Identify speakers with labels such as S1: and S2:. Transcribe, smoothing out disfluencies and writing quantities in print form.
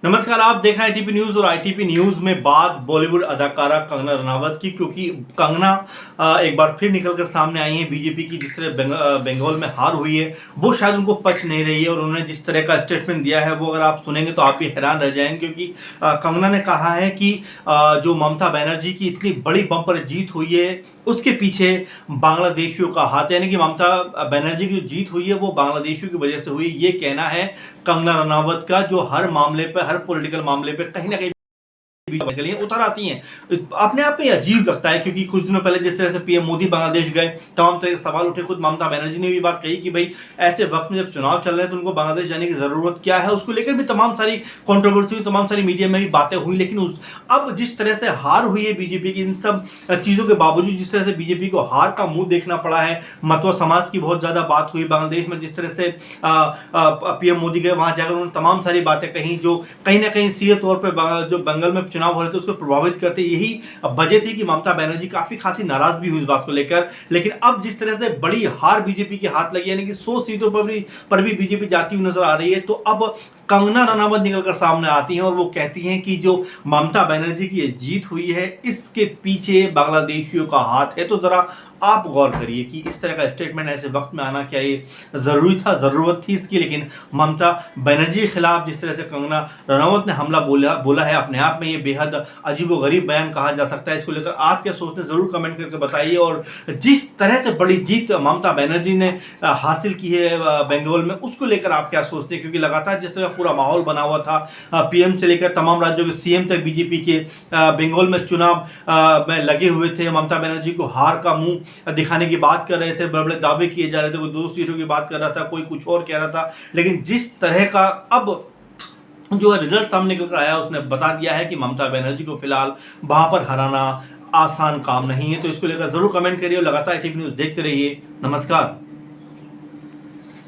S1: नमस्कार, आप देख रहे हैं आईटीपी न्यूज और आईटीपी न्यूज में बात बॉलीवुड अदाकारा कंगना रनावत की, क्योंकि कंगना एक बार फिर निकलकर सामने आई है। बीजेपी की जिस तरह बंगाल में हार हुई है वो शायद उनको पच नहीं रही है और उन्होंने जिस तरह का स्टेटमेंट दिया है वो अगर आप सुनेंगे तो आप भी हैरान रह जाएंगे, क्योंकि कंगना ने कहा है कि जो ममता बनर्जी की इतनी बड़ी बम्पर जीत हुई है उसके पीछे बांग्लादेशियों का हाथ है, यानी कि ममता बनर्जी की जो जीत हुई है वो बांग्लादेशियों की वजह से हुई। ये कहना है कंगना रनावत का, जो हर मामले पर, हर पॉलिटिकल मामले पे कहीं ना कहीं उतर आती हैं। अपने आप में अजीब लगता है, क्योंकि कुछ दिनों पहले जिस तरह से पीएम मोदी बांग्लादेश गए, तमाम तरह के सवाल उठे। खुद ममता बनर्जी ने भी बात कही कि भाई ऐसे वक्त में जब चुनाव चल रहे हैं तो उनको बांग्लादेश जाने की जरूरत क्या है। उसको लेकर भी तमाम सारी कंट्रोवर्सी हुई, तमाम सारी मीडिया में भी बातें हुई। लेकिन अब जिस तरह से हार हुई है बीजेपी की, इन सब चीजों के बावजूद जिस तरह से बीजेपी को हार का मुंह देखना पड़ा है, मतवा समाज की बहुत ज्यादा बात हुई बांग्लादेश में, जिस तरह से पीएम मोदी गए वहां जाकर उन्होंने तमाम सारी बातें कही जो कहीं ना कहीं सीधे तौर पर जो बंगाल में चुनाव हो रहे थे उसको प्रभावित करते। यही वजह थी कि ममता बनर्जी काफी खासी नाराज भी हुई इस बात को लेकर। लेकिन अब जिस तरह से बड़ी हार बीजेपी के हाथ लगी, यानी कि 100 सीटों पर भी बीजेपी जाती हुई नजर आ रही है, तो अब कंगना रनावत निकलकर सामने आती हैं और वो कहती हैं कि जो ममता बनर्जी की ये जीत हुई है इसके पीछे बांग्लादेशियों का हाथ है। तो जरा आप गौर करिए कि इस तरह का स्टेटमेंट ऐसे वक्त में आना क्या ये जरूरी था, जरूरत थी इसकी। लेकिन ममता बनर्जी के खिलाफ जिस तरह से कंगना रनावत ने हमला बोला है, अपने आप में ये बेहद अजीबोगरीब बयान कहा जा सकता है। इसको लेकर आप क्या सोचते हैं जरूर कमेंट करके बताइए। और जिस तरह से बड़ी जीत ममता बनर्जी ने हासिल की है बंगाल में, उसको लेकर आप क्या सोचते हैं, क्योंकि लगातार जिस तरह पूरा माहौल बना हुआ था, पीएम से लेकर तमाम राज्यों के सीएम तक बीजेपी के बंगाल में चुनाव में लगे हुए थे। ममता बनर्जी को हार का मुंह दिखाने की बात कर रहे थे, बड़े बड़े दावे किए जा रहे थे, कोई 2 सीटों की बात कर रहा था, कोई कुछ और कह रहा था। लेकिन जिस तरह का अब जो रिजल्ट सामने निकल कर आया उसने बता दिया है कि ममता बनर्जी को फिलहाल वहां पर हराना आसान काम नहीं है। तो इसको लेकर जरूर कमेंट करिए और लगातार टीवी न्यूज देखते रहिए। नमस्कार।